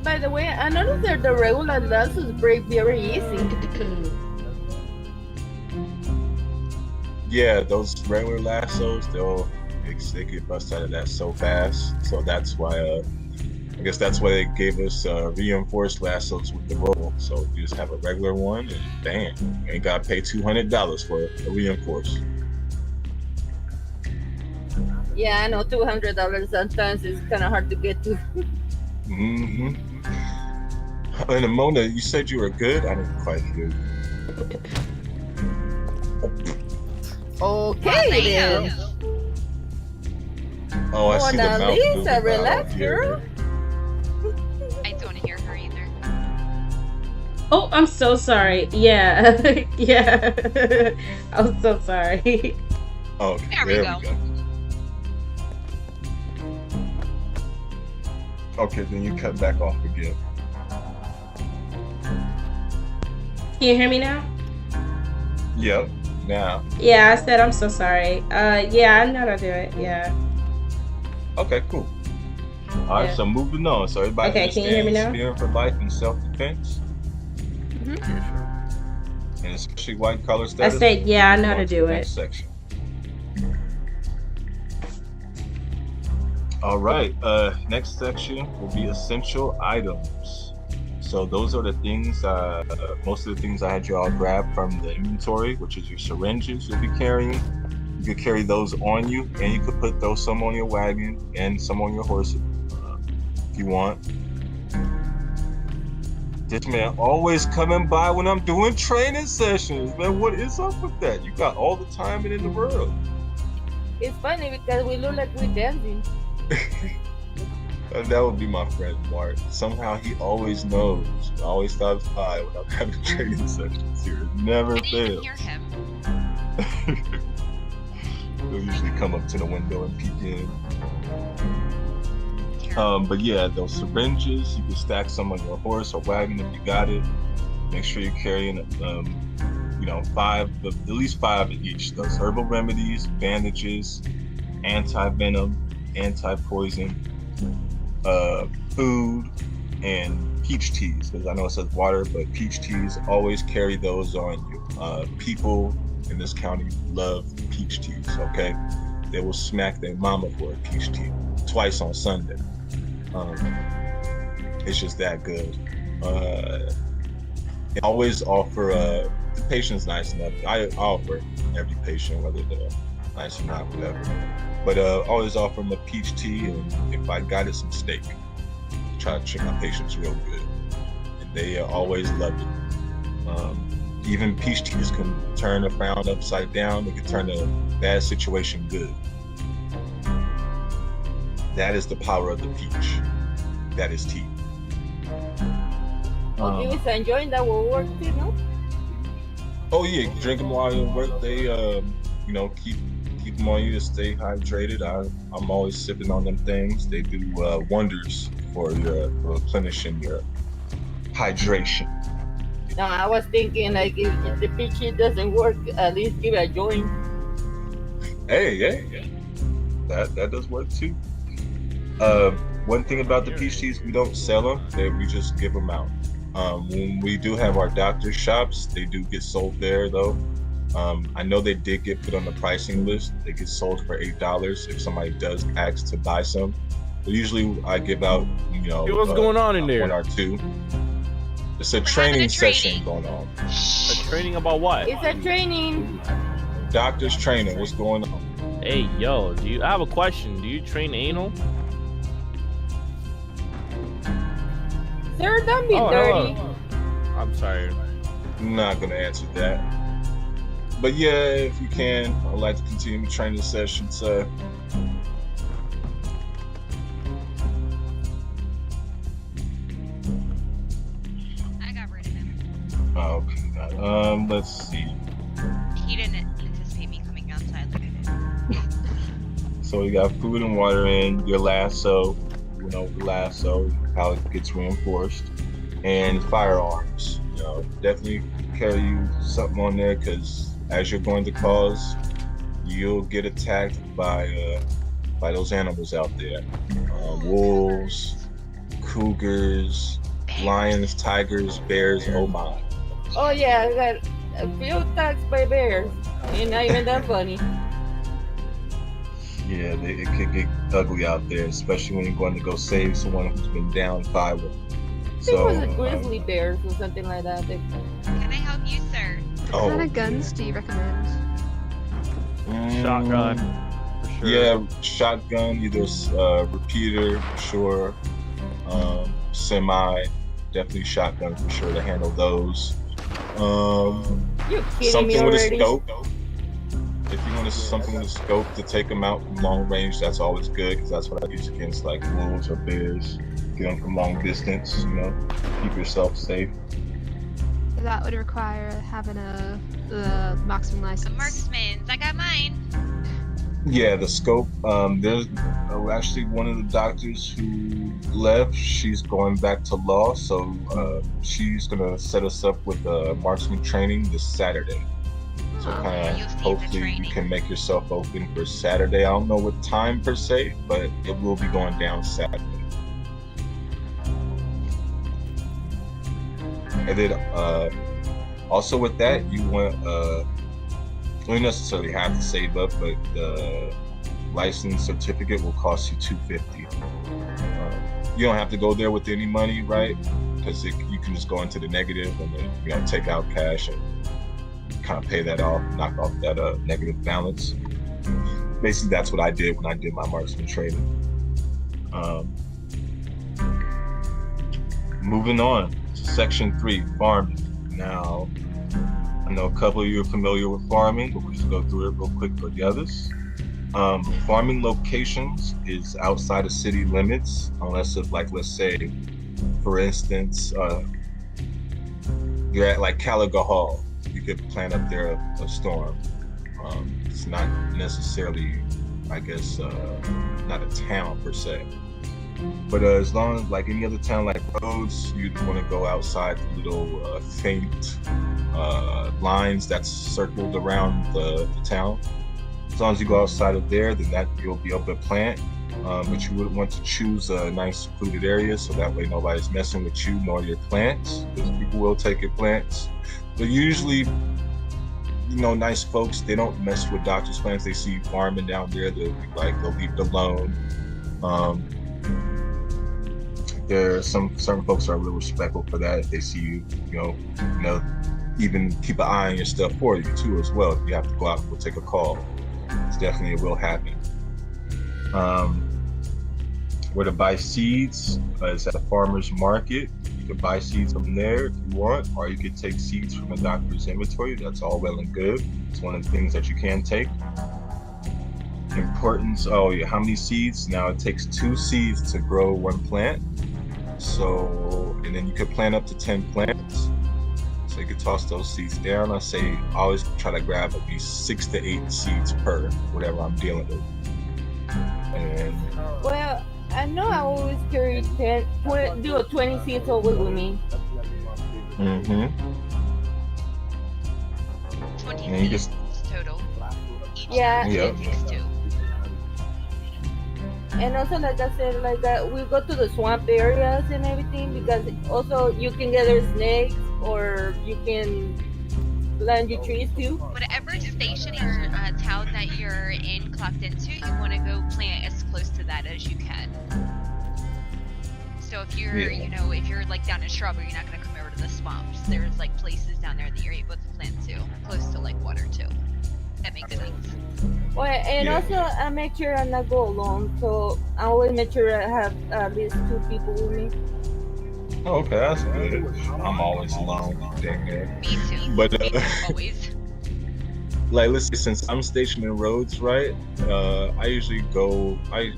By the way, I noticed that the regular lassos break very easy. Yeah, those regular lassos, they get bust out of that so fast. So that's why I guess that's why they gave us reinforced lassos with the roll. So you just have a regular one and bam, you ain't gotta pay $200 for a reinforced. Yeah, I know $200 sometimes is kind of hard to get to. Mm-hmm. And Mona, you said you were good. I didn't quite hear you. Okay then. Oh, I see the Mona mouth moving, Lisa, but I relax, don't hear girl. her. I don't hear her either. Oh, I'm so sorry. Yeah. Yeah. I'm so sorry. Oh, There we go. Okay, then you cut back off again. Can you hear me now? Yep, now. Yeah, I said I'm so sorry. Yeah, I know how to do it. Yeah. Okay, cool. All right, Yeah. so moving on. So everybody Okay, can you hear me now? Spearing for life and self-defense, Mm-hmm. and especially white collar I status. said, yeah, I know how On to do the it. next section. All right, next section will be essential items. So those are the things, most of the things I had you all grab from the inventory, which is your syringes you'll be carrying. You could carry those on you, and you could put those some on your wagon and some on your horse if you want. This man always coming by when I'm doing training sessions, man. What is up with that? You got all the time in the world. It's funny because we look like we're dancing. That would be my friend Mark. Somehow he always knows. He always stops by when I'm having training sessions here. It never I didn't even fails. hear him. He'll usually come up to the window and peek in. But yeah, those syringes, you can stack some on your horse or wagon if you got it. Make sure you're carrying, at least five of each. Those herbal remedies, bandages, anti-venom, anti-poison, food, and peach teas. Because I know it says water, but peach teas, always carry those on you. People in this county love peach teas, okay? They will smack their mama for a peach tea twice on Sunday. It's just that good. I always offer, the patient's nice enough. I offer every patient, whether they're nice or not, whatever. But always offer them a peach tea, and if I got it, some steak. Try to treat my patients real good. And they always love it. Even peach teas can turn a frown upside down. They can turn a bad situation good. That is the power of the peach. That is tea. Okay, we're enjoying that work too, no? Oh yeah, drink them while you work. They, keep them on you to stay hydrated. I'm always sipping on them things. They do wonders for replenishing your hydration. No, I was thinking like if the peachy doesn't work, at least give it a joint. Hey, that does work too. One thing about the peach teas, we don't sell them. We just give them out. When we do have our doctor's shops, they do get sold there though. I know they did get put on the pricing list. They get sold for $8 if somebody does ask to buy some. But usually I give out, Hey, what's going on in there? one or two. It's a having training a session training. going on. A training about what? It's a training. Doctor's training. What's going on? Hey, yo, I have a question. Do you train anal? Sir, don't be dirty. Hello. I'm sorry. I'm not gonna answer that. But yeah, if you can, I'd like to continue the training session, sir. I got rid of him. Okay. Let's see. He didn't anticipate me coming outside like I did. So we got food and water in, your lasso, the lasso, how it gets reinforced, and firearms. Definitely carry you something on there because as you're going to cause, you'll get attacked by those animals out there. Wolves, cougars, lions, tigers, bears. Oh my. Oh yeah, I got a few attacks by bears. Ain't not even that funny. Yeah, it could get ugly out there, especially when you're going to go save someone who's been downed by one. I think it was a grizzly bears or something like that. Can I help you, sir? Oh, What kind of guns do you recommend? Shotgun, for sure. Yeah, shotgun, either repeater for sure, semi, definitely shotgun for sure to handle those. You're kidding Something me with a already. scope. If you want something with a scope to take them out from long range, that's always good because that's what I use against like wolves or bears. Get them from long distance, you know, keep yourself safe. That would require having a marksman The license. marksmans, I got mine. Yeah, the scope. There's actually one of the doctors who left. She's going back to law, so she's gonna set us up with marksman training this Saturday. So You'll kind see of the hopefully you training. can make yourself open for Saturday. I don't know what time per se, but it will be going down Saturday. And then also with that, you want you don't necessarily have to save up, but the license certificate will cost you $250. You don't have to go there with any money, right? Because you can just go into the negative and then take out cash and kind of pay that off, knock off that negative balance. Basically, that's what I did when I did my marksman training. Moving on to section 3, farming. Now, I know a couple of you are familiar with farming, but we'll just go through it real quick for the others. Farming locations is outside of city limits, unless if, like, let's say, for instance, you're at like Caliga Hall. You could plant up there a storm. It's not necessarily, I guess, not a town per se. But as long as like any other town like Rhodes, you'd want to go outside the little faint lines that's circled around the town. As long as you go outside of there, then that you'll be able to plant. But you would want to choose a nice secluded area so that way nobody's messing with you nor your plants, because people will take your plants. But usually, nice folks, they don't mess with doctors' plants. They see you farming down there, they'll leave it alone. There are certain folks are real respectful for that. If they see you, even keep an eye on your stuff for you too as well. If you have to go out and go take a call, it's definitely it will happen. Where to buy seeds is at a farmer's market. You can buy seeds from there if you want, or you could take seeds from a doctor's inventory. That's all well and good. It's one of the things that you can take. Importance, how many seeds? Now it takes 2 seeds to grow 1 plant. So, and then you could plant up to 10 plants. So you could toss those seeds down. I say always try to grab at least 6 to 8 seeds per whatever I'm dealing with. And Well, I know I always carry 20 seeds always with me. 20 And you seeds total. Each Yeah. time Yep. it takes 2. And also, like I said, we go to the swamp areas and everything because also you can gather snakes or you can plant your trees too. Whatever station or town that you're in clocked into, you want to go plant as close to that as you can. So if you're, if you're like down in Strawberry, you're not going to come over to the swamps. There's like places down there that you're able to plant to, close to like water too. That makes sense. Well, and Yeah. also I make sure I not go alone, so I always make sure I have at least 2 people with me. okay, that's good. I'm always alone. Dang it. Me too. But Me too, always. like, let's say since I'm stationed in Rhodes, right? I usually go. I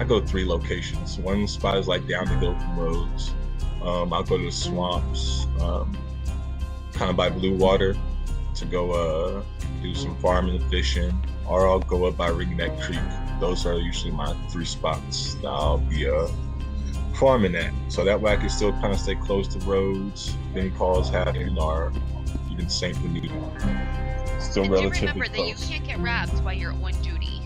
go 3 locations. One spot is like down the hill from Rhodes. I'll go to the swamps, kind of by Blue Water, to go do some farming and fishing, or I'll go up by Ringneck Creek. Those are usually my 3 spots that I'll be farming at. So that way I can still kind of stay close to roads, if any calls happen, or even St. Benito. Still And do relatively remember that you close. can't get robbed while you're on duty.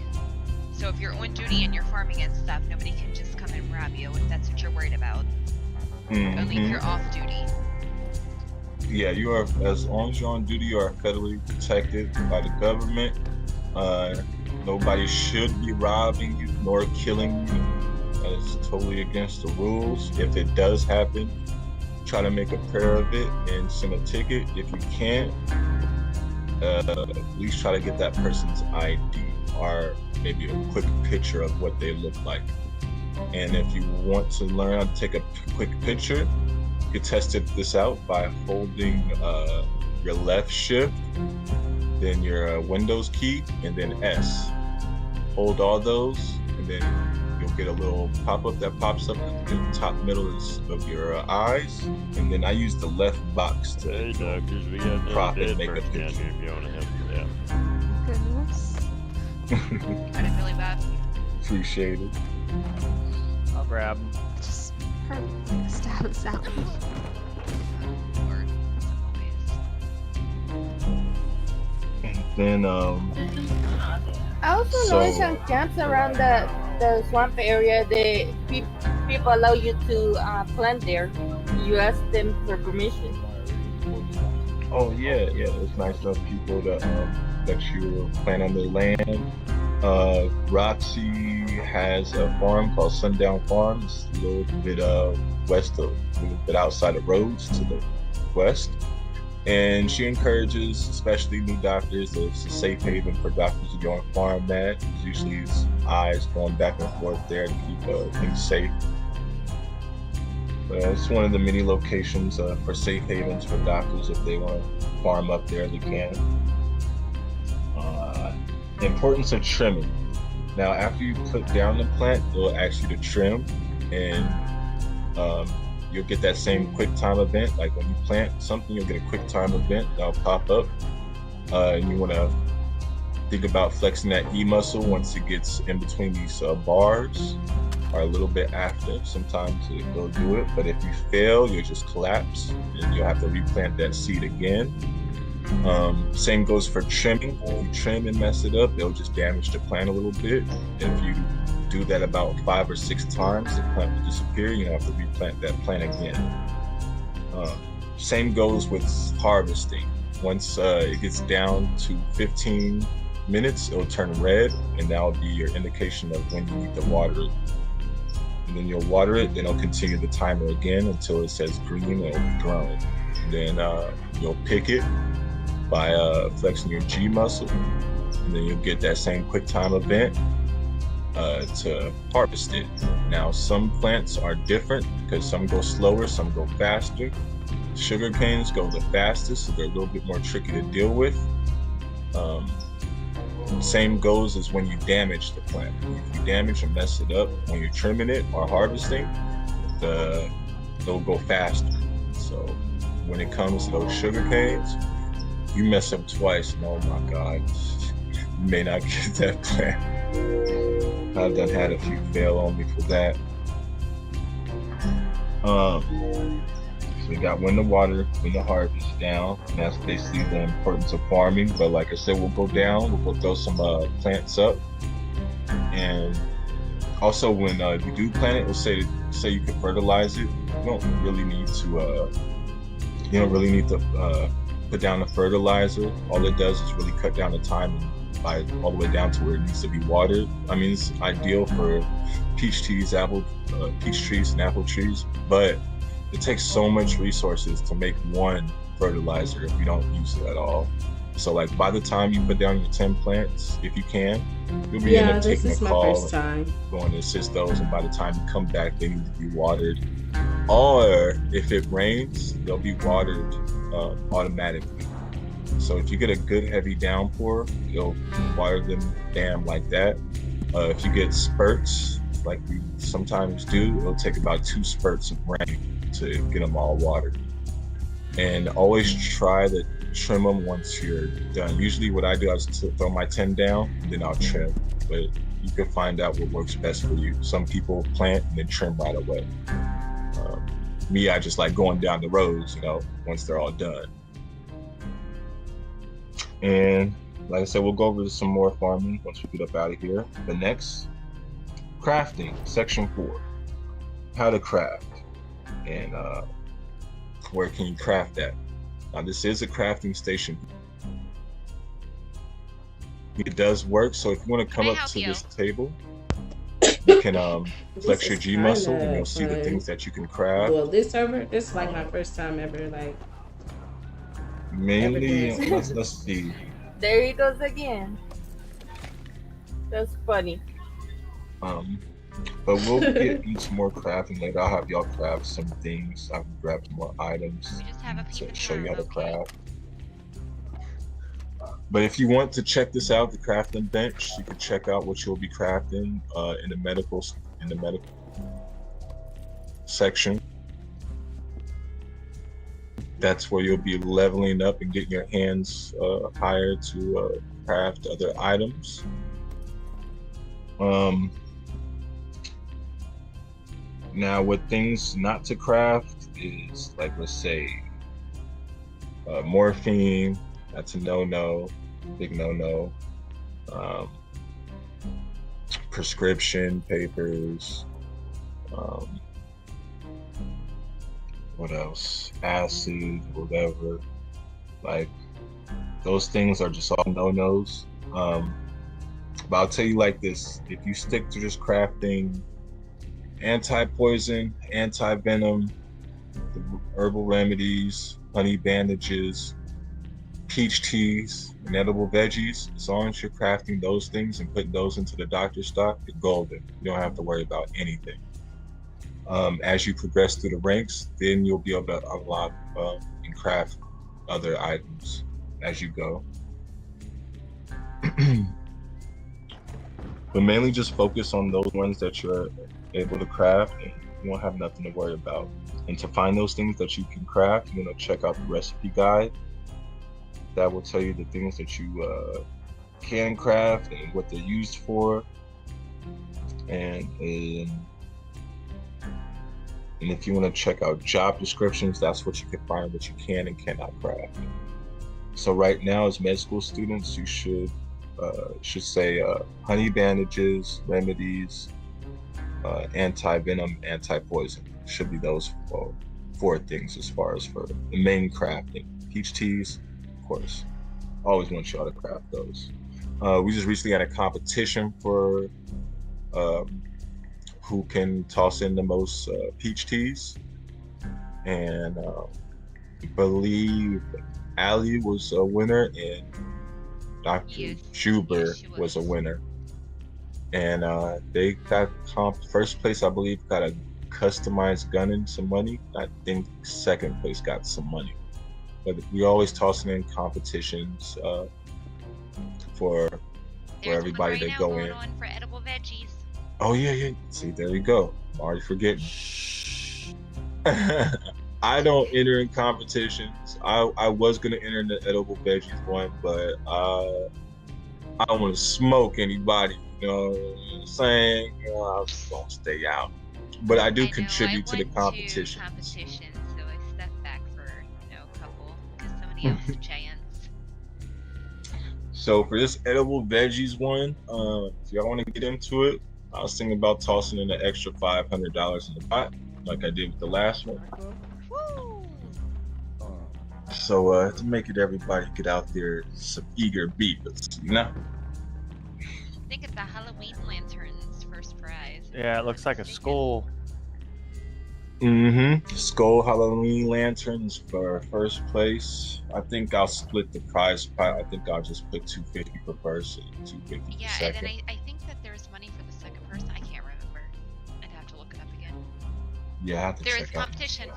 So if you're on duty and you're farming and stuff, nobody can just come and rob you if that's what you're worried about. Only if you're off duty. Yeah, you are, as long as you're on duty, you are federally protected by the government. Nobody should be robbing you nor killing you. That is totally against the rules. If it does happen, try to make a prayer of it and send a ticket. If you can't, at least try to get that person's ID or maybe a quick picture of what they look like. And if you want to learn how to take a quick picture, you can test this out by holding your left shift, then your Windows key, and then S. Hold all those, and then you'll get a little pop-up that pops up in the top middle of your eyes. And then I use the left box to Hey doctors, we got crop another and dead make a person down picture. here if you want to help with that. Goodness. Got it really bad. Appreciate it. I'll grab him. Just heard like a stab sound. Or always. Then I also So- know some camps around the swamp area. People allow you to plant there. You ask them for permission. oh yeah, it's nice of people to let you plant on their land. Roxy has a farm called Sundown Farm. It's a little bit west of, a little bit outside of Rhodes to the west. And she encourages, especially new doctors, that it's a safe haven for doctors to go and farm that. There's usually these eyes going back and forth there to keep things safe. It's one of the many locations for safe havens for doctors. If they want to farm up there, they can. The importance of trimming. Now, after you put down the plant, it'll ask you to trim, and you'll get that same quick time event. Like when you plant something, you'll get a quick time event that'll pop up. And you want to think about flexing that E muscle once it gets in between these bars, or a little bit after. Sometimes it'll do it, but if you fail, you'll just collapse, and you'll have to replant that seed again. Same goes for trimming. If you trim and mess it up, it'll just damage the plant a little bit. If you do that about 5 or 6 times, the plant will disappear. You have to replant that plant again. Same goes with harvesting. Once it gets down to 15 minutes, it'll turn red, and that'll be your indication of when you need to water it. And then you'll water it, then it'll continue the timer again until it says green and it'll be grown. Then you'll pick it by flexing your G muscle, and then you'll get that same quick time event to harvest it. Now, some plants are different because some go slower, some go faster. Sugar canes go the fastest, so they're a little bit more tricky to deal with. Same goes as when you damage the plant. If you damage and mess it up when you're trimming it or harvesting, they'll go faster. So when it comes to those sugar canes, you mess up twice, and oh my God, you may not get that plant. I've done had a few fail on me for that. So we got when to water, when to harvest down. And that's basically the importance of farming. But like I said, we'll go down, we'll go throw some plants up. And also when you do plant it, we'll say you can fertilize it. You don't really need to put down the fertilizer. All it does is really cut down the time by all the way down to where it needs to be watered. I mean, it's ideal for peach trees and apple trees, but it takes so much resources to make one fertilizer if you don't use it at all. So like by the time you put down your 10 plants, if you can, you'll be end up this taking is a my call, first time. going to assist those, and by the time you come back, they need to be watered. Or if it rains, they'll be watered automatically. So if you get a good heavy downpour, you'll water them like that. If you get spurts, like we sometimes do, it'll take about 2 spurts of rain to get them all watered. And always try to trim them once you're done. Usually what I do is throw my 10 down, and then I'll trim. But you can find out what works best for you. Some people plant and then trim right away. Me, I just like going down the rows, once they're all done. And like I said, we'll go over some more farming once we get up out of here. The next, crafting, section 4. how to craft and where can you craft at. Now this is a crafting station. It does work, so if you want to come I up help to you? this table, you can flex This your is G muscle and kinda you'll see the fun. things that you can craft. Well, this server, this is like my first time ever like Mainly, ever doing let's see. There he goes again. That's funny. But we'll get into more crafting later. I'll have y'all craft some things. I can grab some more items We just have a to piece show of you how to okay. craft. But if you want to check this out, the crafting bench, you can check out what you'll be crafting in the medical section. That's where you'll be leveling up and getting your hands higher to craft other items. Now, with things not to craft is, like, let's say, morphine. That's a no-no, big no-no. Prescription papers. What else? Acid, whatever. Like, those things are just all no-nos. But I'll tell you like this: if you stick to just crafting anti-poison, anti-venom, herbal remedies, honey bandages, peach teas, and edible veggies, as long as you're crafting those things and putting those into the doctor's stock, you're golden. You don't have to worry about anything. As you progress through the ranks, then you'll be able to unlock and craft other items as you go. But mainly just focus on those ones that you're able to craft and you won't have nothing to worry about. And to find those things that you can craft, you're gonna check out the recipe guide. That will tell you the things that you can craft and what they're used for. And if you want to check out job descriptions, that's what you can find what you can and cannot craft. So right now, as med school students, you should say honey bandages, remedies, anti-venom, anti-poison. Should be those four things as far as for the main crafting. Peach teas, of course. Always want y'all to craft those. We just recently had a competition for who can toss in the most peach teas, and I believe Ali was a winner and Dr. Yes, Juber she was a was. winner. And they got first place, I believe, got a customized gun and some money. I think second place got some money. But we always tossing in competitions for There's everybody one to right now go going in. on for edible veggies. Oh yeah. See, there you go. I'm already forgetting. I don't enter in competitions. I was gonna enter in the edible veggies one, but I don't want to smoke anybody. You know what I'm saying? I'm just gonna stay out. But I do contribute to the competition. So I stepped back for a couple because somebody else is giants. So for this edible veggies one, if y'all want to get into it, I was thinking about tossing in an extra $500 in the pot, like I did with the last one. Woo! So to make it everybody get out there, some eager beavers, you know? I think it's the Halloween lanterns first prize. Yeah, it looks like a skull. Skull Halloween lanterns for first place. I think I'll split the prize pot. I think I'll just put $250 per person, $250 per Yeah, second. and then I think that there's money for the second person. I can't remember. I'd have to look it up again. Yeah, I have to There is check out. competition.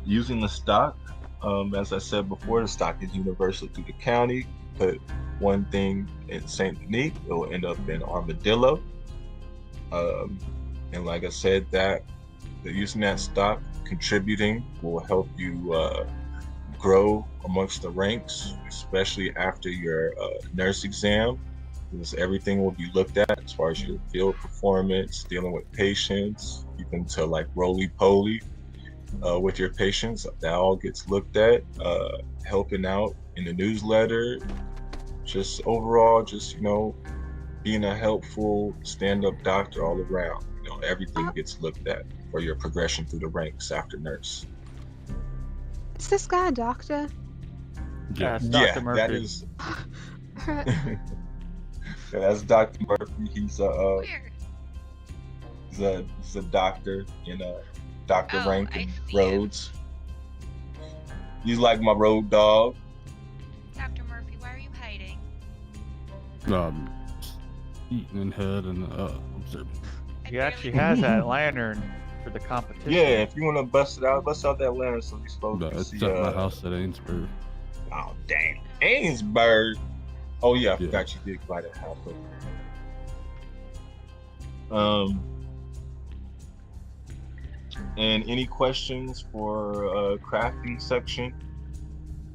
Using the stock, as I said before, the stock is universal through the county. Put one thing in St. Denis, it will end up in Armadillo. And like I said, that using that stock, contributing will help you grow amongst the ranks, especially after your nurse exam, because everything will be looked at as far as your field performance, dealing with patients, even to like roly-poly with your patients. That all gets looked at. Helping out in the newsletter, just overall, just being a helpful stand-up doctor all around. You know, everything gets looked at for your progression through the ranks after nurse. Is this guy a doctor? Yeah, it's Yeah, Dr. Murphy. that is. That's Dr. Murphy. He's Weird. a doctor in Dr. Oh, Rank I and see Rhodes. He's like my road dog. Dr. Murphy, why are you hiding? Eating in head and observing. He actually has that lantern for the competition. Yeah, if you want to bust out that lantern so these folks No, can it's see. at my house at Ainsbury. Oh damn, Ainsbury. Oh yeah, I Yeah. forgot you did buy that house. And any questions for crafting section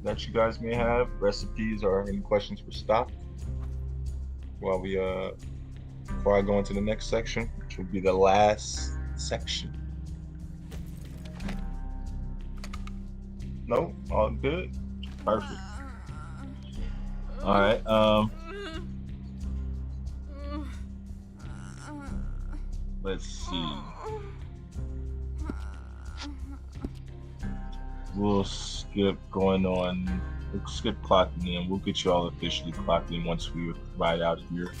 that you guys may have, recipes or any questions for stock? While we before I go into the next section, which will be the last section. No, all good, perfect. All right. Let's see. We'll skip going on. We'll skip clocking in. We'll get you all officially clocked in once we ride out of here.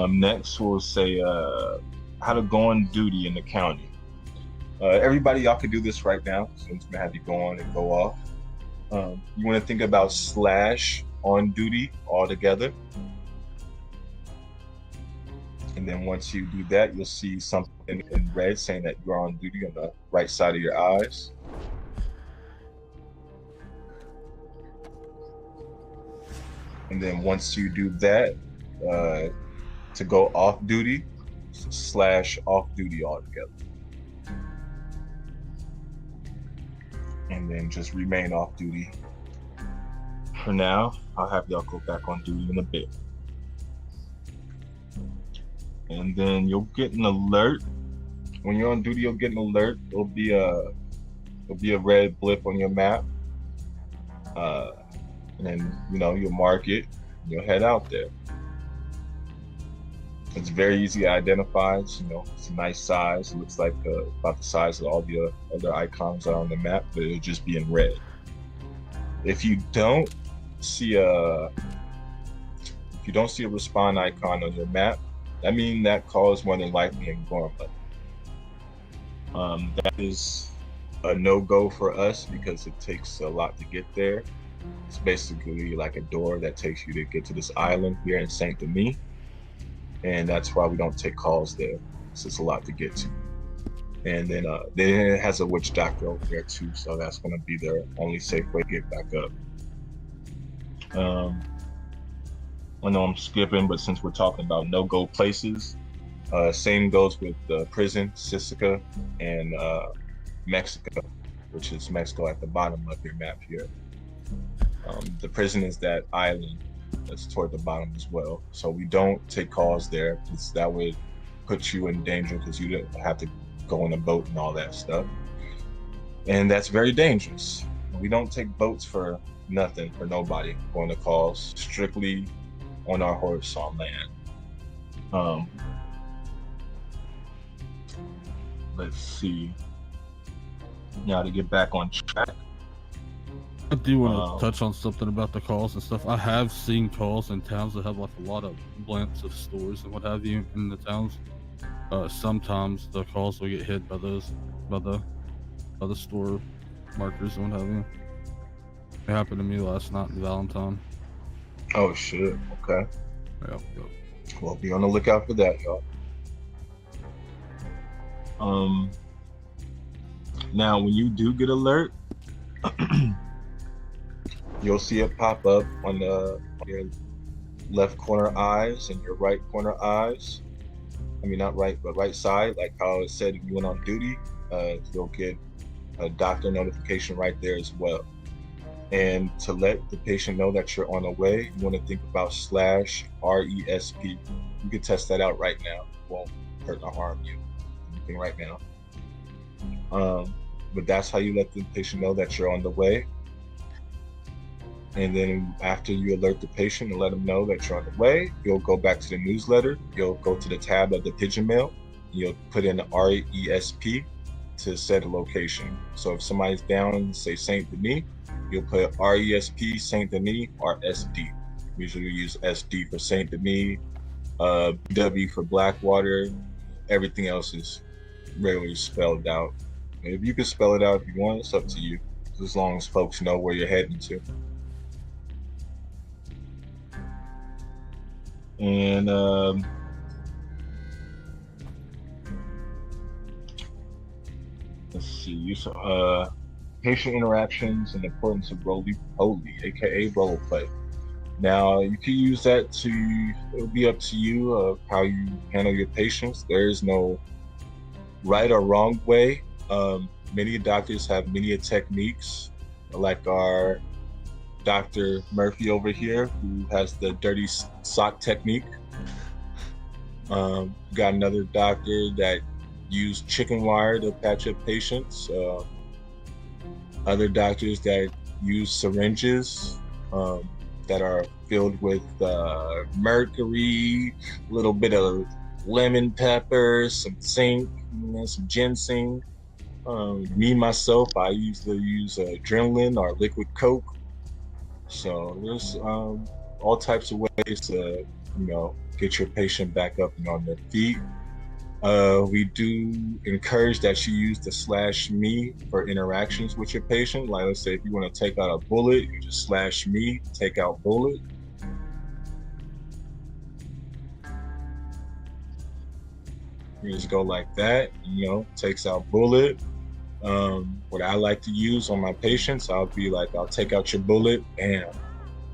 Next, we'll say how to go on duty in the county. Everybody, y'all can do this right now. So I'm just gonna have you go on and go off. You want to think about / on duty all together. And then once you do that, you'll see something in red saying that you're on duty on the right side of your eyes. And then once you do that, to go off duty / off duty altogether. And then just remain off duty. For now, I'll have y'all go back on duty in a bit. And then you'll get an alert. When you're on duty, you'll get an alert. There'll be a red blip on your map. And then, you'll mark it and you'll head out there. It's very easy to identify. It's a nice size. It looks like about the size of all the other icons are on the map, but it'll just be in red. If you don't see a respond icon on your map, that means that call is more than likely in Gormley. That is a no-go for us because it takes a lot to get there. It's basically like a door that takes you to get to this island here in Saint Denis. And that's why we don't take calls there. It's just a lot to get to. And then it has a witch doctor over there too, so that's going to be their only safe way to get back up. I know I'm skipping, but since we're talking about no-go places, same goes with prison, Sisika, and Mexico, which is Mexico at the bottom of your map here. The prison is that island that's toward the bottom as well. So we don't take calls there because that would put you in danger because you didn't have to go on a boat and all that stuff. And that's very dangerous. We don't take boats for nothing, for nobody, going to calls, strictly on our horse on land. Let's see. Now to get back on track. I do want to touch on something about the calls and stuff. I have seen calls in towns that have like a lot of blimps of stores and what have you in the towns. Sometimes the calls will get hit by the store markers and what have you. It happened to me last night in Valentine. Oh shit! Okay. Yeah. Well, be on the lookout for that, y'all. Now, when you do get alert, you'll see it pop up on your left corner eyes and your right corner eyes. I mean, not right, but right side, like how it said if you went on duty, you'll get a doctor notification right there as well. And to let the patient know that you're on the way, you want to think about /RESP. You can test that out right now. It won't hurt or harm you. Anything right now. But that's how you let the patient know that you're on the way. And then after you alert the patient and let them know that you're on the way, you'll go back to the newsletter. You'll go to the tab of the pigeon mail. You'll put in the RESP to set a location. So if somebody's down, say Saint Denis, you'll put RESP Saint Denis or SD. Usually we use SD for Saint Denis, BW for Blackwater. Everything else is rarely spelled out. If you can spell it out if you want, it's up to you, as long as folks know where you're heading to. And let's see, patient interactions and importance of roly-poly, aka role play. Now, you can use that it'll be up to you of how you handle your patients. There is no right or wrong way. Many doctors have many techniques, like our Dr. Murphy over here, who has the dirty sock technique. Got another doctor that used chicken wire to patch up patients. Other doctors that use syringes that are filled with mercury, a little bit of lemon pepper, some zinc, some ginseng. Me, myself, I usually use adrenaline or liquid coke. So there's all types of ways to, get your patient back up and on their feet. We do encourage that you use the /me for interactions with your patient. Like, let's say if you want to take out a bullet, you just /me, take out bullet. You just go like that, takes out bullet. What I like to use on my patients, I'll be like, I'll take out your bullet, and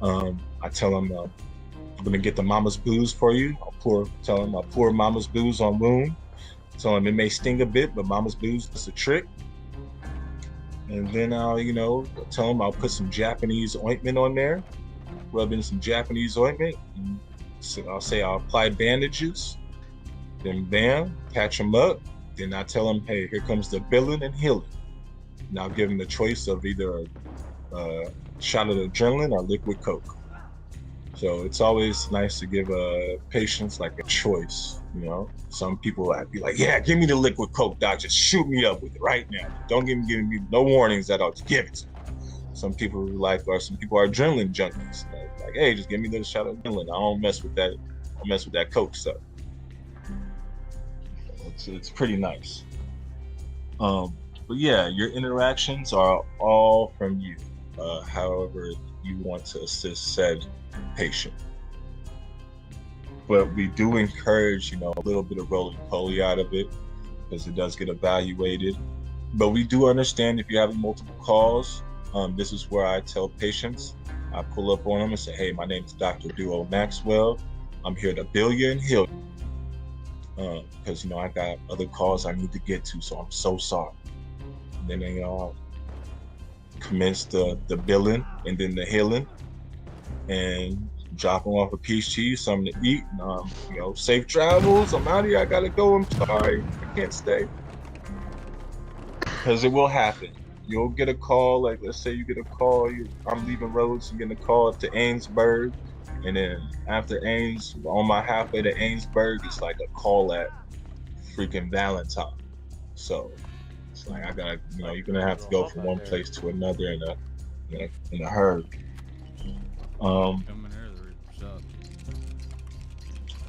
I tell them, I'm gonna get the mama's booze for you. Tell them I'll pour mama's booze on wound. Tell them it may sting a bit, but mama's booze is a trick. And then I'll, tell them I'll put some Japanese ointment on there, rub in some Japanese ointment. And so I'll say I'll apply bandages, then bam, patch them up. Then I tell them, hey, here comes the billing and healing. And I'll give them the choice of either a shot of adrenaline or liquid coke. So it's always nice to give patients like a choice, Some people I'd be like, yeah, give me the liquid coke, doc, just shoot me up with it right now. Don't give me no warnings at all, just give it to me. Some people are adrenaline junkies. Like, hey, just give me the shot of adrenaline. I don't mess with that. I don't mess with that coke stuff. It's pretty nice. But yeah, your interactions are all from you. However you want to assist said patient. But we do encourage, a little bit of roly-poly out of it, because it does get evaluated. But we do understand if you're having multiple calls, this is where I tell patients, I pull up on them and say, hey, my name is Dr. Duo Maxwell. I'm here to bill you and heal you. Because, I got other calls I need to get to, so I'm so sorry. And then I'll commence the billing and then the healing, and drop them off a piece of cheese, something to eat. And, safe travels. I'm out of here. I gotta go. I'm sorry. I can't stay. Because it will happen. You'll get a call. Like, let's say you get a call. I'm leaving Rhodes. You get a call to Ainsburg. And then after Ains, on my halfway to Ainsburg, it's like a call at freaking Valentine. So it's like I gotta, you're gonna have to go from one place to another in a hurry.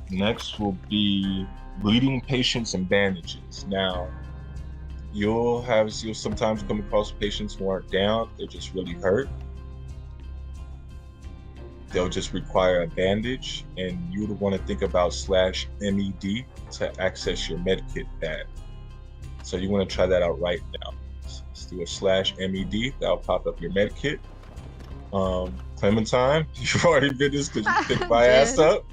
Next will be bleeding patients and bandages. Now, you'll sometimes come across patients who aren't down; they're just really hurt. They'll just require a bandage, and you would want to think about /MED to access your medkit bag. So you want to try that out right now. Let's do a /MED. That'll pop up your medkit. Clementine, you already did this because you picked my ass up.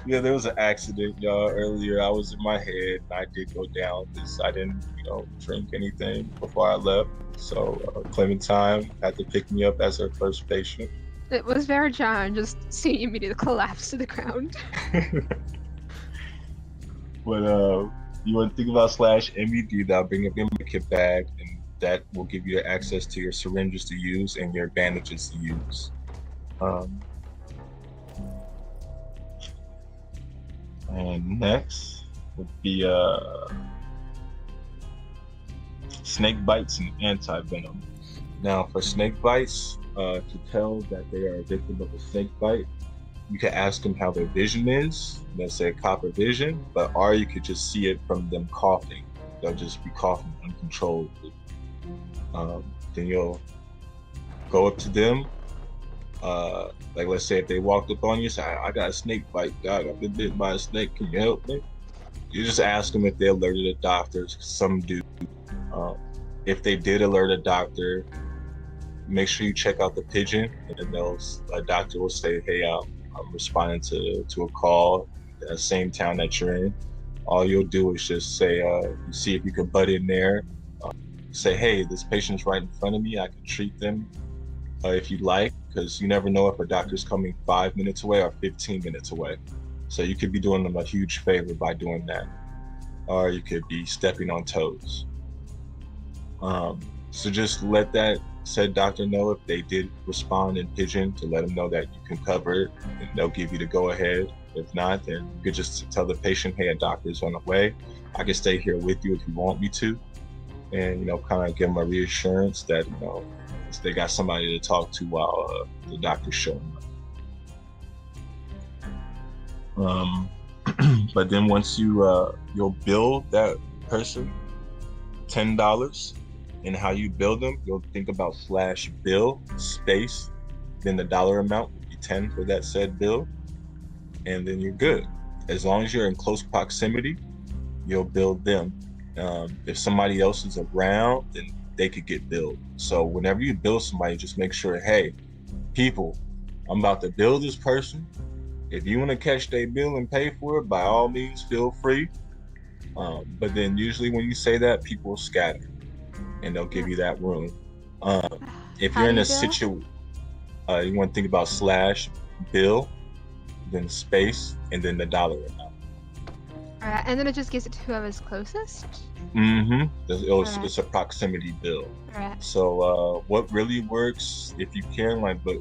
Yeah, there was an accident, y'all, earlier. I was in my head, and I did go down because I didn't, drink anything before I left. So Clementine had to pick me up as her first patient. It was very jarring just seeing you immediately collapse to the ground. But you want to think about /MED, that'll bring up your medkit bag, and that will give you access to your syringes to use and your bandages to use. And next would be snake bites and anti-venom. Now for snake bites, to tell that they are a victim of a snake bite, you can ask them how their vision is. They'll say copper vision, or you could just see it from them coughing. They'll just be coughing uncontrollably. Then you'll go up to them. Like let's say if they walked up on you, say, I got a snake bite, dog. I've been bitten by a snake. Can you help me? You just ask them if they alerted a doctor. Some do. If they did alert a doctor, make sure you check out the pigeon, and then a doctor will say, hey, I'm responding to a call in the same town that you're in. All you'll do is just say, you see if you can butt in there. Say, hey, this patient's right in front of me. I can treat them if you'd like, because you never know if a doctor's coming 5 minutes away or 15 minutes away. So you could be doing them a huge favor by doing that. Or you could be stepping on toes. So just let that said doctor know if they did respond in pigeon, to let them know that you can cover it and they'll give you the go ahead. If not, then you could just tell the patient, hey, a doctor's on the way. I can stay here with you if you want me to. And, kind of give them a reassurance that, they got somebody to talk to while the doctor's showing up. But then once you'll bill that person $10, and how you bill them, you'll think about /bill space, then the dollar amount would be 10 for that said bill, and then you're good. As long as you're in close proximity, you'll bill them. If somebody else is around, then they could get billed. So whenever you bill somebody, just make sure, hey, people, I'm about to bill this person. If you want to catch their bill and pay for it, by all means, feel free. But then usually when you say that, people will scatter and they'll give you that room. If you're in a situation, you want to think about /bill, then space, and then the dollar amount. Alright, and then it just gives it to whoever's closest? Mm-hmm. It's a proximity bill. Alright. So what really works, if you can, but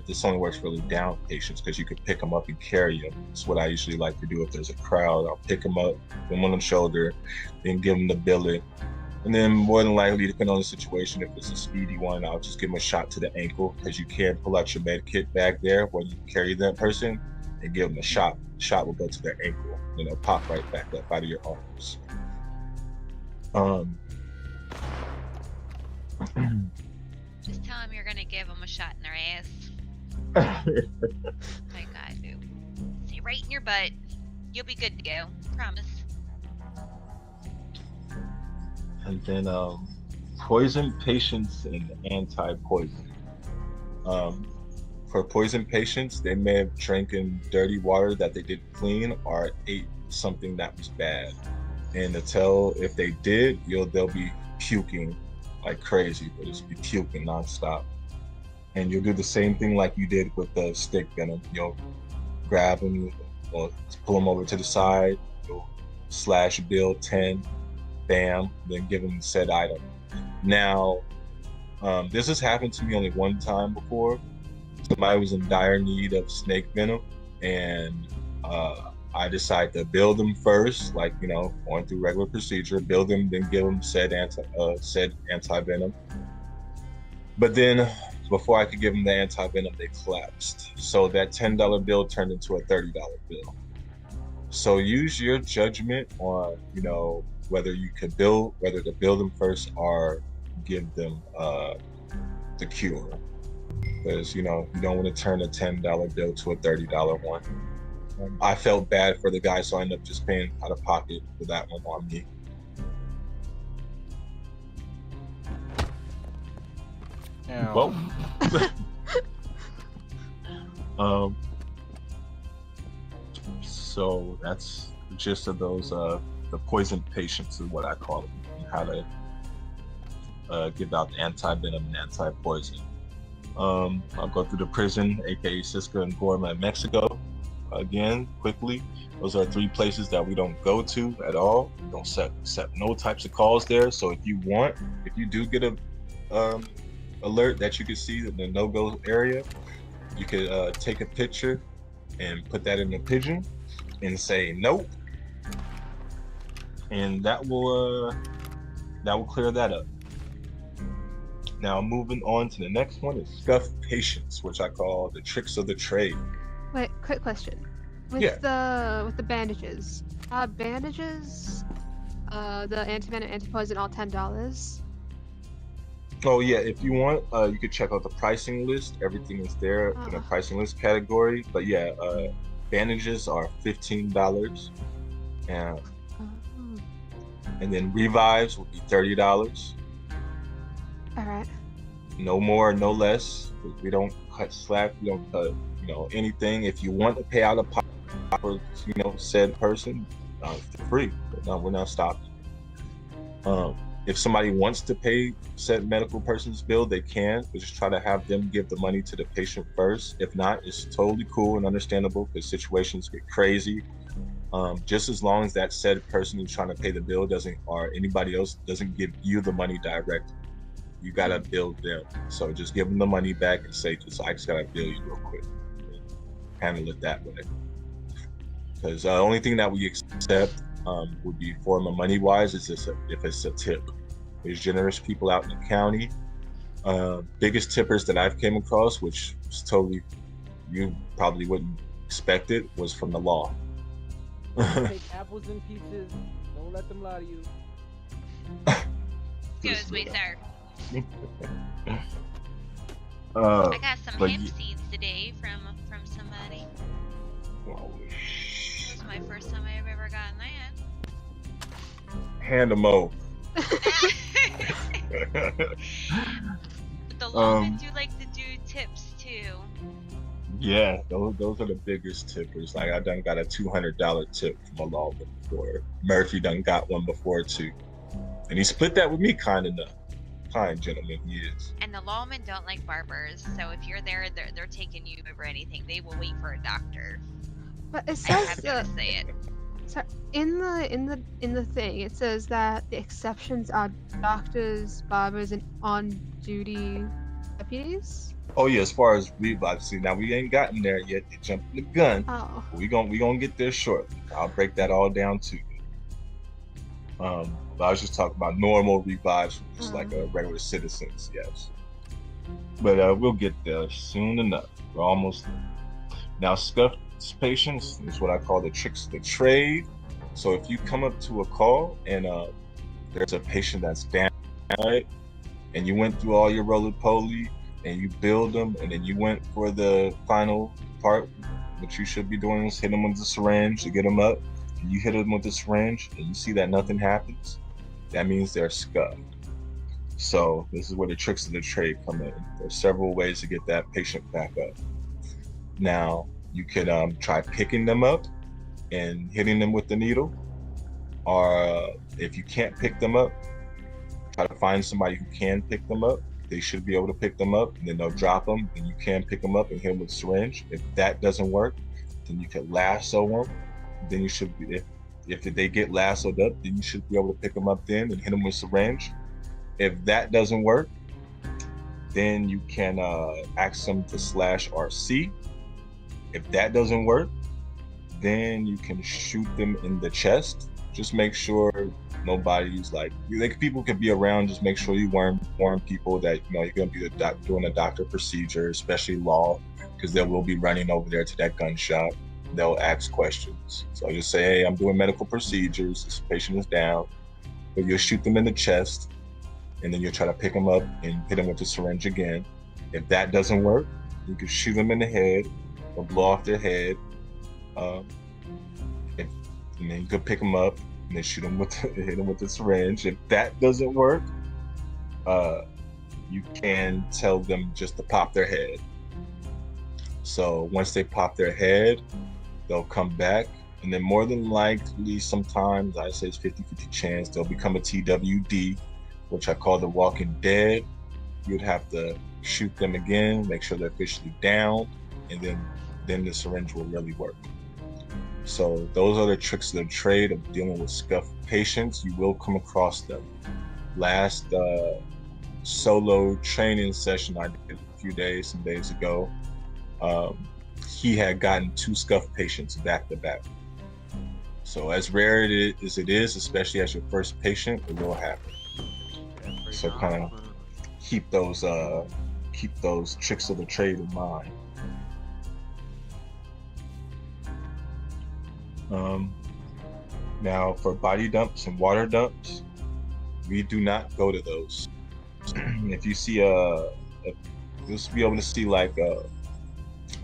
this only works really down patients, because you could pick them up and carry them. That's what I usually like to do if there's a crowd. I'll pick them up, put them on the shoulder, then give them the billet. And then more than likely, depending on the situation, if it's a speedy one, I'll just give them a shot to the ankle, because you can't pull out your med kit back there when you carry that person and give them a shot. The shot will go to their ankle, pop right back up out of your arms. Just tell them you're gonna give them a shot in their ass. Like I do. Stay right in your butt. You'll be good to go. Promise. And then poison patients and anti-poison. For poison patients, they may have drinking dirty water that they didn't clean or ate something that was bad. And to tell if they did, they'll be puking like crazy. They'll just be puking nonstop. And you'll do the same thing like you did with the stick venom. You'll grab them, pull them over to the side, you'll /bill 10, bam, then give them said item. Now, this has happened to me only one time before. Somebody was in dire need of snake venom, and I decided to bill them first, going through regular procedure, bill them, then give them said anti-venom. But then, before I could give them the anti-venom, they collapsed. So that $10 bill turned into a $30 bill. So use your judgment on, whether to bill them first or give them the cure. Because, you don't want to turn a $10 bill to a $30 one. I felt bad for the guy, so I ended up just paying out of pocket for that one on me. Well, so that's the gist of those, the poison patients is what I call them, and how to give out the anti-venom and anti-poison. I'll go through the prison, aka Cisco and Gorma in Mexico. again, quickly, those are 3 places that we don't go to at all. We don't accept no types of calls there. So if you do get a alert that you can see in the no-go area, you could take a picture and put that in a pigeon and say nope, and that will clear that up. Now moving on to the next one is scuffed patients, which I call the tricks of the trade. Wait, quick question. With Yeah. the bandages, the antivenom, antipoison, all $10. Oh yeah, if you want, you could check out the pricing list. Everything is there in the pricing list category. But yeah, bandages are $15, and then revives will be $30. All right. No more, no less. We don't cut slack. We don't cut, anything. If you want to pay out of pocket for, said person, feel free. But no, we're not stopping. If somebody wants to pay said medical person's bill, they can. We just try to have them give the money to the patient first. If not, it's totally cool and understandable because situations get crazy. Just as long as that said person who's trying to pay the bill or anybody else doesn't give you the money directly, you gotta bill them. So just give them the money back and say, I just gotta bill you real quick. Handle it that way. Because the only thing that we accept would be for money wise is if it's a tip. There's generous people out in the county. Biggest tippers that I've came across, which is totally, you probably wouldn't expect it, was from the law. Take apples and peaches. Don't let them lie to you. Excuse me, sir. I got some hemp seeds today from somebody. This is my first time I've ever gotten that. Hand them over. But the lawmen do like to do tips too. Yeah, those are the biggest tippers. Like I done got a $200 tip from a lawman before. Murphy done got one before too, and he split that with me kind enough. Kind gentleman he is. And the lawmen don't like barbers, so if you're there, they're taking you over anything. They will wait for a doctor. But it I have says to say it. so in the thing it says that the exceptions are doctors, barbers, and on-duty deputies. Oh yeah, as far as revive, see now we ain't gotten there yet. They jumped the gun. Oh. We gonna get there shortly. I'll break that all down to you. But I was just talking about normal revives, just like regular citizens, yes. But we'll get there soon enough. We're almost there. Now, scuffed patients is what I call the tricks of the trade. So if you come up to a call and there's a patient that's down, right, and you went through all your roly-poly and you billed them, and then you went for the final part, what you should be doing is hit them with the syringe to get them up. And you hit them with the syringe and you see that nothing happens, that means they're scuffed. So this is where the tricks of the trade come in. There's several ways to get that patient back up. Now, you could try picking them up and hitting them with the needle, or if you can't pick them up, try to find somebody who can pick them up. They should be able to pick them up, and then they'll drop them, and you can pick them up and hit them with a syringe. If that doesn't work, then you can lasso them. Then you should be, if they get lassoed up, then you should be able to pick them up then and hit them with a syringe. If that doesn't work, then you can ask them to slash RC. If that doesn't work, then you can shoot them in the chest. Just make sure nobody's like people could be around. Just make sure you warn people that you're gonna be doing a doctor procedure, especially law, because they will be running over there to that gun shop. They'll ask questions. So just say, hey, I'm doing medical procedures. This patient is down. But you'll shoot them in the chest, and then you'll try to pick them up and hit them with the syringe again. If that doesn't work, you can shoot them in the head or blow off their head. And then you could pick them up and then hit them with the syringe. If that doesn't work, you can tell them just to pop their head. So once they pop their head, they'll come back, and then more than likely, sometimes I say it's 50-50 chance they'll become a TWD, which I call the Walking Dead. You'd have to shoot them again, make sure they're officially down, and then the syringe will really work. So those are the tricks of the trade of dealing with scuffed patients. You will come across them. Last solo training session I did some days ago, he had gotten 2 scuffed patients back to back. So as rare as it is, especially as your first patient, it will happen. So kind of keep those tricks of the trade in mind. Now for body dumps and water dumps, we do not go to those. If you see you'll be able to see like a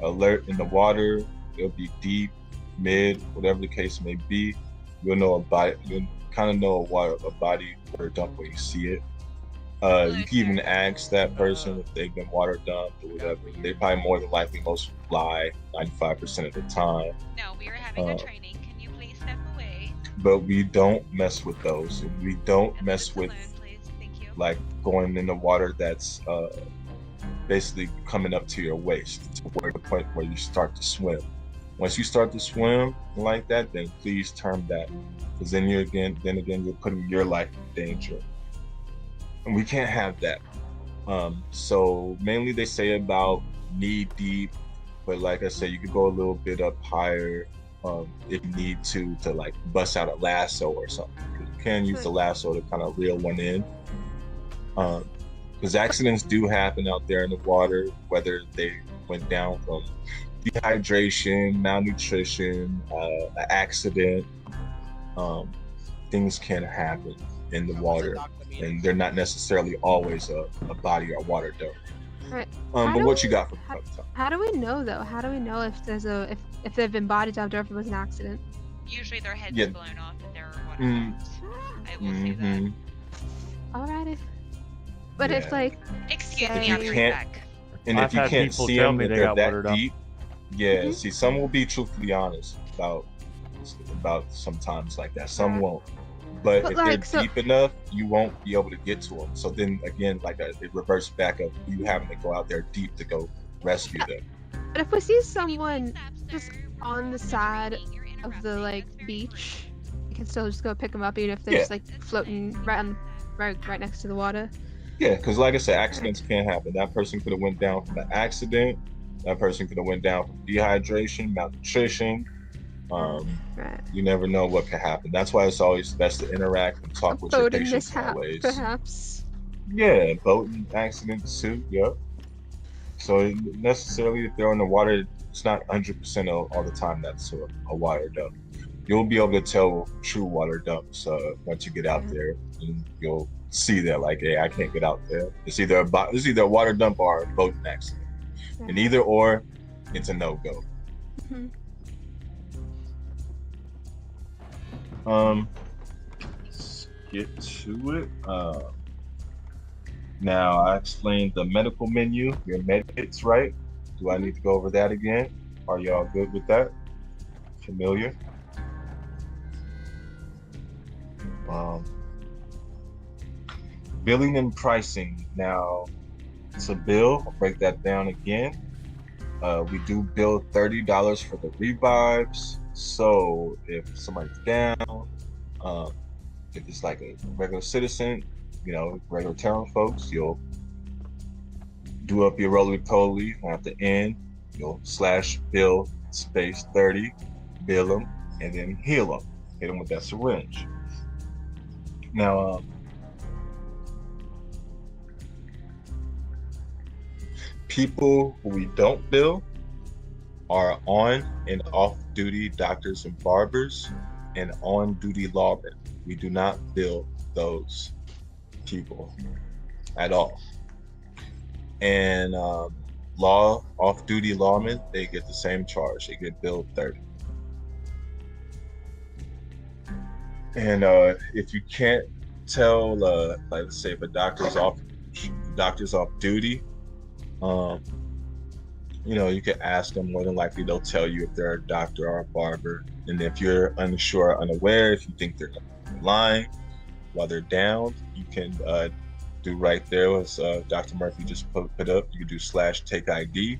alert in the water. It'll be deep, mid, whatever the case may be. You'll kind of know a body water dump when you see it. You can even ask that person if they've been water dumped or whatever. They probably more than likely most lie 95% of the time. No, we are having a training. Can you please step away? But we don't mess with those. We don't mess with Please. Thank you. like going in the water that's basically coming up to your waist to where the point where you start to swim. Once you start to swim like that, then please turn back, because then you're putting your life in danger, and we can't have that. So mainly they say about knee deep, but like I said, you could go a little bit up higher if you need to like bust out a lasso or something. You can use the lasso to kind of reel one in. Because accidents do happen out there in the water, whether they went down from dehydration, malnutrition, an accident. Things can happen in the water, and they're not necessarily always a body or water dump. Right. But what you got for How do we know though? How do we know if there's if they've been body dumped or if it was an accident? Usually their head's Yeah. blown off and they're water dumped. I will say that. Alrighty. But Yeah. if like Excuse Say- me, I'll be You right can't- back. And I've if you had can't people see tell them, me if they they're got that water dumped. deep, yeah. Mhm. See, some will be truthfully honest about sometimes like that. Some Yeah. won't. But But if like, they're so- deep enough, you won't be able to get to them. So then again, it reverts back of you having to go out there deep to go rescue them. but if we see Can you someone please stop, just sir? on the We're side training. You're of the interrupting. like That's very beach, you can still just go pick them up even if they're Yeah. just like floating right next to the water. Yeah, because like I said, accidents can happen. That person could have went down from an accident. That person could have went down from dehydration, malnutrition. Right. You never know what could happen. That's why it's always best to interact and talk with your Boating patients mishap, always. perhaps. Yeah, boating accidents too. Yep. So necessarily, if they're in the water, it's not 100% all the time that's a water dump. You'll be able to tell true water dumps once you get out there, and you'll see that like, hey, I can't get out there. It's either a water dump or a boating accident, and either or, it's a no-go. Mhm. Let's get to it. Now I explained the medical menu, your med kits, right? Do I need to go over that again? Are y'all good with that? Familiar? Billing and pricing. Now, it's a bill. I'll break that down again. We do bill $30 for the revives. So if somebody's down, if it's like a regular citizen, regular town folks, you'll do up your roly-poly at the end. You'll /bill space 30, bill them, and then heal them. Hit them with that syringe. Now, people who we don't bill are on and off-duty doctors and barbers and on-duty lawmen. We do not bill those people at all. And off-duty lawmen, they get the same charge. They get billed 30. And if you can't tell, like let's say if a doctor's off duty, you can ask them. More than likely, they'll tell you if they're a doctor or a barber. And if you're unsure or unaware, if you think they're lying while they're down, you can do right there as Dr. Murphy just put up. You can do /take ID.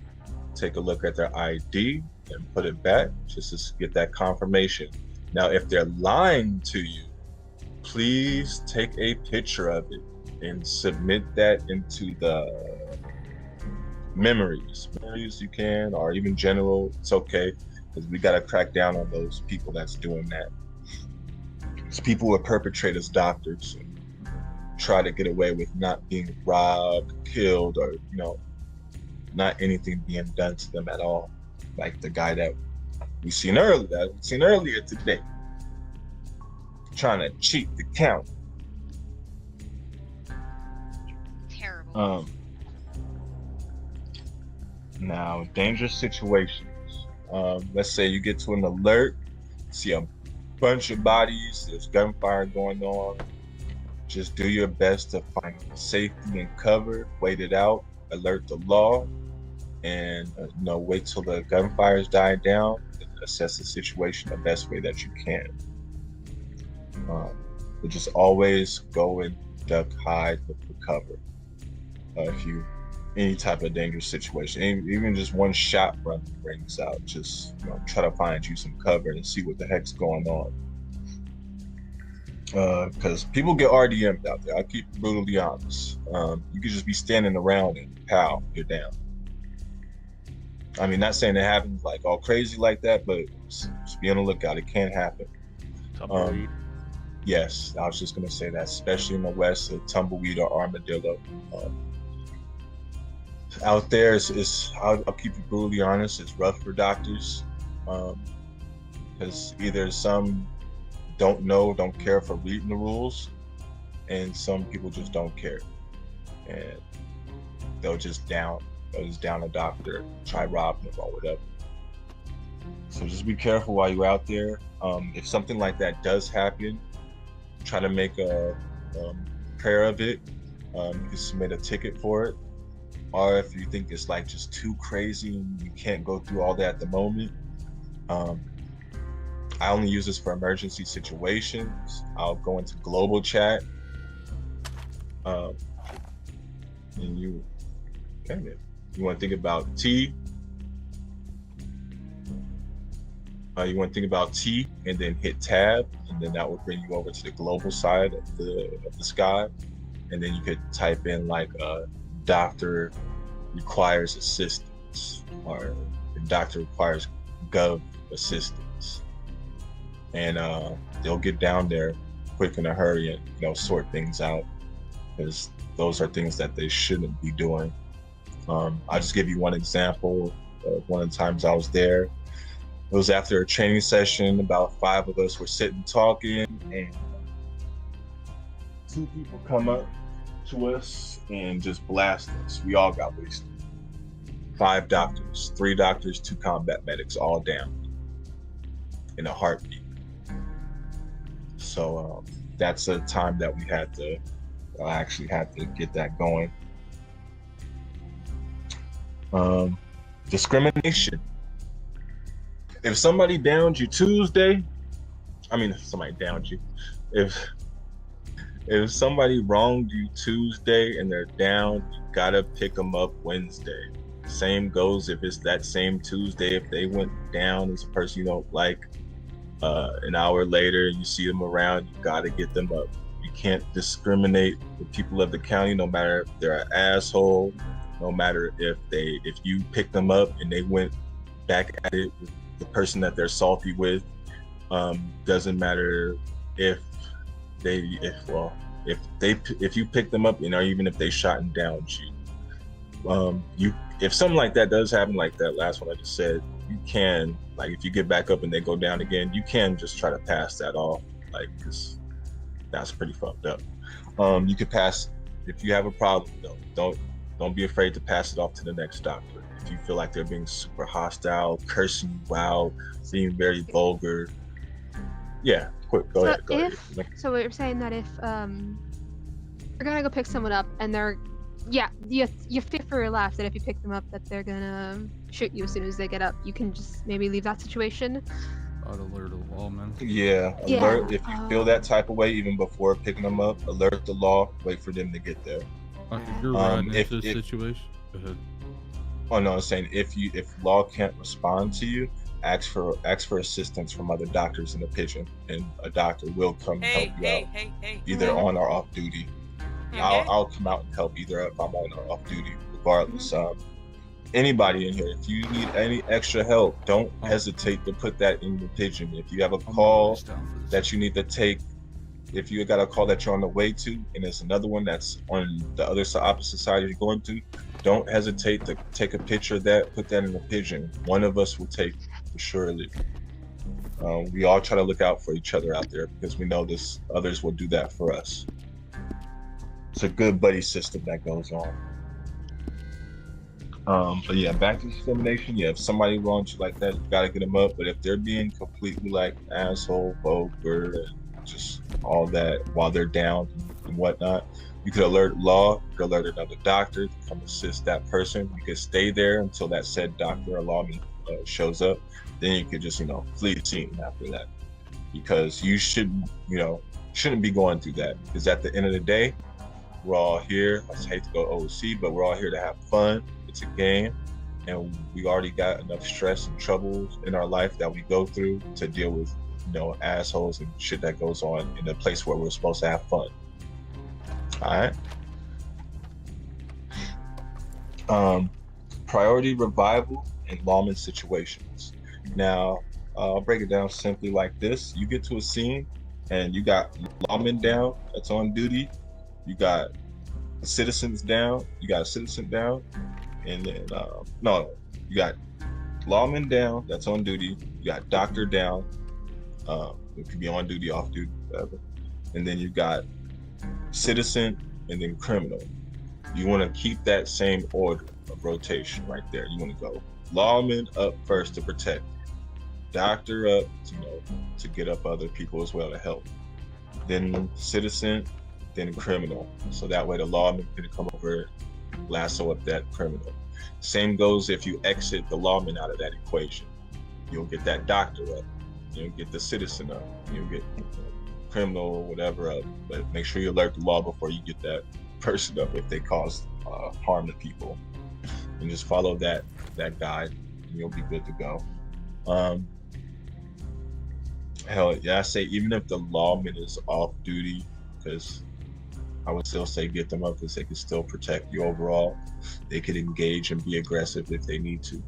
Take a look at their ID. and put it back just to get that confirmation. Now, if they're lying to you, please take a picture of it and submit that into the memories you can, or even general, it's okay, because we got to crack down on those people that's doing that. It's people who perpetrate as doctors and try to get away with not being robbed, killed, or not anything being done to them at all, like the guy that we seen earlier today, trying to cheat the county. Terrible. Now, dangerous situations. Let's say you get to an alert, see a bunch of bodies, there's gunfire going on. Just do your best to find safety and cover, wait it out, alert the law, and wait till the gunfires die down and assess the situation the best way that you can. But just always go and duck, hide, look for cover. If you any type of dangerous situation, even just one shot rings out, just try to find you some cover and see what the heck's going on. Because people get RDM'd out there. I keep it brutally honest. You could just be standing around and pow, you're down. I mean, not saying it happens like all crazy like that, but just be on the lookout. It can happen. Tumbleweed. Yes, I was just gonna say that, especially in the West, a tumbleweed or armadillo. Out there, I'll keep it brutally honest, it's rough for doctors, because either some don't care for reading the rules, and some people just don't care, and they'll just down a doctor, try robbing them or whatever. So just be careful while you're out there. If something like that does happen, try to make a prayer of it. You can submit a ticket for it. Or if you think it's like just too crazy and you can't go through all that at the moment, I only use this for emergency situations. I'll go into global chat, and you want to think about T. You want to think about T and then hit tab, and then that will bring you over to the global side of the sky, and then you could type in like doctor requires assistance, or the doctor requires gov assistance, and they'll get down there quick in a hurry and sort things out, because those are things that they shouldn't be doing. I'll just give you one example of one of the times I was there. It was after a training session. About 5 of us were sitting talking, and 2 people come up to us and just blast us. We all got wasted. 5 doctors, 3 doctors, 2 combat medics, all down in a heartbeat. So that's a time that I actually had to get that going. Discrimination. If somebody downed you Tuesday, if somebody wronged you Tuesday and they're down, you gotta pick them up Wednesday. Same goes if it's that same Tuesday. If they went down as a person you don't like, an hour later you see them around, you gotta get them up. You can't discriminate with people of the county, no matter if they're an asshole, no matter if you pick them up and they went back at it with the person that they're salty with. Doesn't matter if you pick them up, even if they shot and downed you. If something like that does happen, like that last one I just said, you can, like, if you get back up and they go down again, you can just try to pass that off, like, because that's pretty fucked up. You could pass if you have a problem, though. Don't be afraid to pass it off to the next doctor. If you feel like they're being super hostile, cursing you out, being very vulgar, yeah, quick, go ahead. So what you're saying that if you're gonna go pick someone up and you fear for your life that if you pick them up that they're gonna shoot you as soon as they get up, you can just maybe leave that situation. I'd alert the law, man. Yeah, alert if you feel that type of way, even before picking them up, alert the law, wait for them to get there. If you're riding into this situation, go ahead. Oh no, I'm saying if law can't respond to you, ask for assistance from other doctors in the pigeon, and a doctor will come help you out, either on or off duty. I'll come out and help either if I'm on or off duty, regardless. Anybody in here, if you need any extra help, don't hesitate to put that in the pigeon. If you have a call that you need to take, if you got a call that you're on the way to, and there's another one that's on the other side, opposite side you're going to, don't hesitate to take a picture of that, put that in the pigeon. One of us will take for surely. We all try to look out for each other out there because we know this others will do that for us. It's a good buddy system that goes on. But yeah, back to discrimination. Yeah, if somebody wrongs you like that, you gotta get them up. But if they're being completely like asshole, vulgar, and just all that while they're down and whatnot, you could alert law, you could alert another doctor to come assist that person. You could stay there until that said doctor or lawman shows up. Then you could just, flee the scene after that, because you shouldn't be going through that. Because at the end of the day, we're all here. I hate to go OC, but we're all here to have fun. It's a game, and we already got enough stress and troubles in our life that we go through to deal with, assholes and shit that goes on in a place where we're supposed to have fun. All right. Priority revival in lawman situations. Now, I'll break it down simply like this. You get to a scene and you got lawmen down that's on duty. You got citizens down. You got a citizen down. And then, you got lawman down that's on duty. You got doctor down. It could be on duty, off duty, whatever. And then you got citizen and then criminal. You want to keep that same order of rotation right there. You want to go lawman up first to protect, doctor up, to get up other people as well to help. Then citizen, then criminal. So that way the lawman can come over, lasso up that criminal. Same goes if you exit the lawman out of that equation. You'll get that doctor up. You'll get the citizen up. You'll get criminal or whatever up. But make sure you alert the law before you get that person up if they cause harm to people. And just follow that guide, and you'll be good to go. Hell yeah, I say even if the lawman is off duty, because I would still say get them up because they can still protect you overall. They could engage and be aggressive if they need to.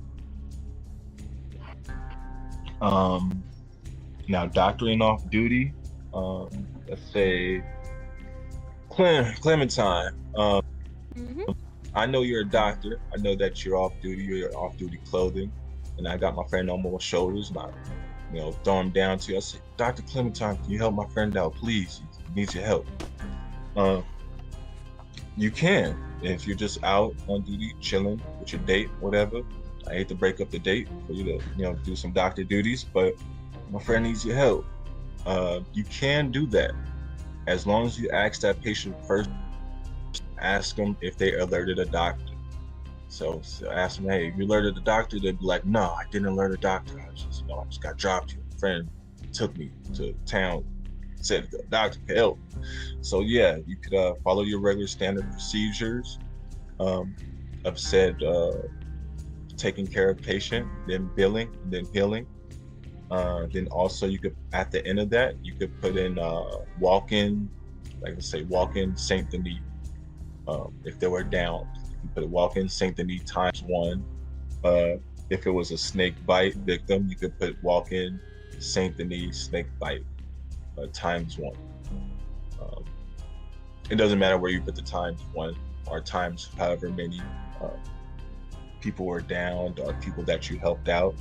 Now, doctoring off duty, let's say Clementine. I know you're a doctor. I know that you're off duty. You're off duty clothing, and I got my friend on my shoulders, and I, throw him down to you. I say, Dr. Clementine, can you help my friend out, please? He needs your help. You can, if you're just out on duty, chilling with your date, whatever. I hate to break up the date for you to, do some doctor duties, but my friend needs your help. You can do that as long as you ask that patient first. Ask them if they alerted a doctor. So ask them, hey, you alerted the doctor? They'd be like, no, I didn't alert a doctor. I just got dropped here. A friend took me to town, said the doctor could help. So yeah, you could follow your regular standard procedures of said taking care of patient, then billing, then healing. Then also you could, at the end of that, you could put in walk-in, like I say, walk-in Saint Denis. If they were down, you put a walk-in Saint Denis ×1. If it was a snake bite victim, you could put walk-in Saint Denis snake bite ×1. It doesn't matter where you put the ×1 or times however many people were downed or people that you helped out.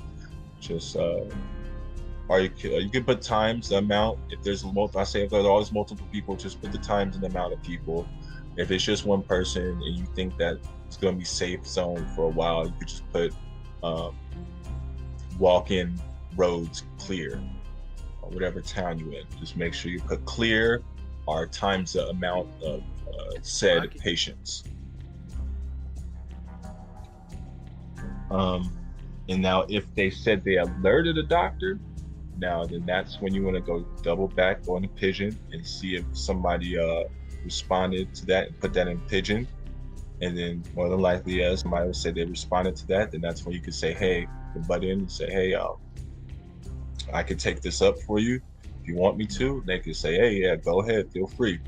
Just or you could put times the amount. If there's multiple, I say if there's always multiple people, just put the times and the amount of people. If it's just one person and you think that it's going to be safe zone for a while, you could just put walk-in roads clear, or whatever town you're in. Just make sure you put clear or times the amount of said patients. And now if they said they alerted a doctor, then that's when you want to go double back on the pigeon and see if somebody responded to that and put that in pigeon. And then more than likely, as somebody will say they responded to that, then that's when you can say, hey, you butt in and say, hey, I could take this up for you if you want me to. They can say, hey, yeah, go ahead, feel free.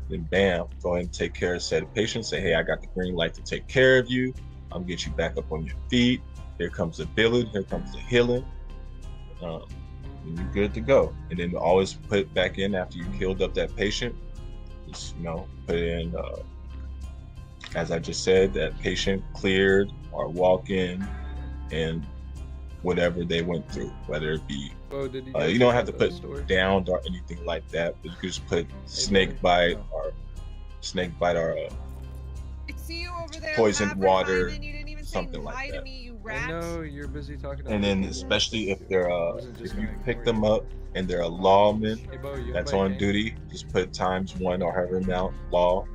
Then bam, go ahead and take care of said patient. Say, hey, I got the green light to take care of you. I'm get you back up on your feet. Here comes the billing, here comes the healing. And you're good to go. And then always put back in after you healed up that patient. Just, put in, as I just said, that patient cleared or walk in and whatever they went through, whether it be, you don't have to put downed or anything like that, but you can just put snake bite or poisoned water, something like that. I know you're busy talking. And then especially if they're if you pick them up and they're a lawman that's on duty, just put ×1 or however amount law.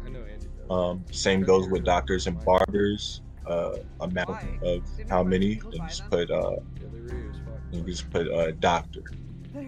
Same goes with doctors and barbers, amount of how many, and just put doctor.